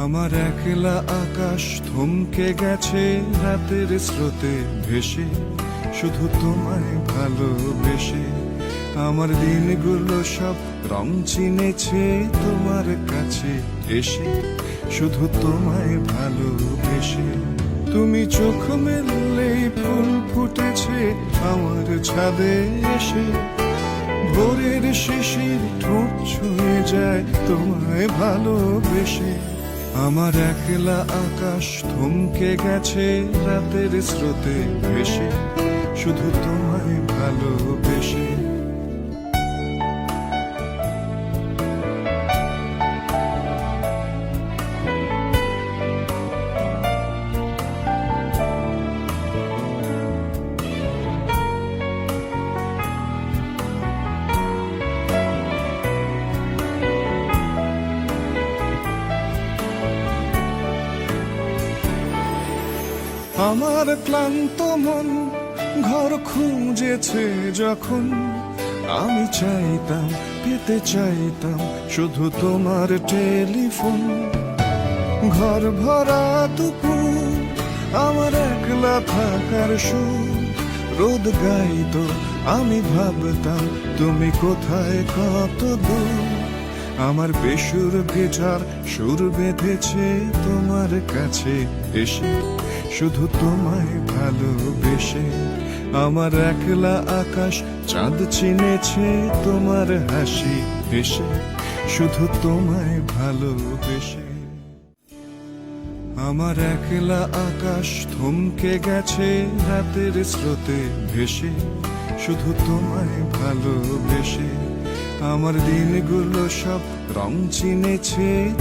আমার একলা আকাশ থমকে গেছে রাতের স্রোতে ভেসে, শুধু তোমায় ভালোবেসে। আমার দিনগুলো সব রং চিনেছে তোমার কাছে এসে, শুধু তোমায় ভালোবেসে। তুমি চোখ মেললেই ফুল ফুটেছে আমার ছাদে এসে, ভোরের শিশির ঠোঁট ছুঁয়ে যায় তোমায় ভালোবেসে। আমার একলা আকাশ থমকে গেছে রাতের স্রোতে ভেসে, শুধু তোমায় ভালোবেসে। আমার ক্লান্ত মন ঘর খুঁজেছে যখন, আমি চাইতাম পেতে চাইতাম শুধু তোমার টেলিফোন। ঘর ভরা দুপুর আমার একলা থাকার সুর, রোদ গাইতো আমি ভাবতাম তুমি কোথায় কত দূর। আমার বেসুর গিটার সুর বেঁধেছে তোমার কাছে এসে, শুধু তোমায় ভালোবেসে। আমার একলা আকাশ চাঁদ চিনেছে তোমার হাসি হেসে, শুধু তোমায় ভালোবেসে। আমার একলা আকাশ থমকে গেছে রাতের স্রোতে ভেসে, শুধু তোমায় ভালোবেসে। আমার দিনগুলো সব রং চিনেছে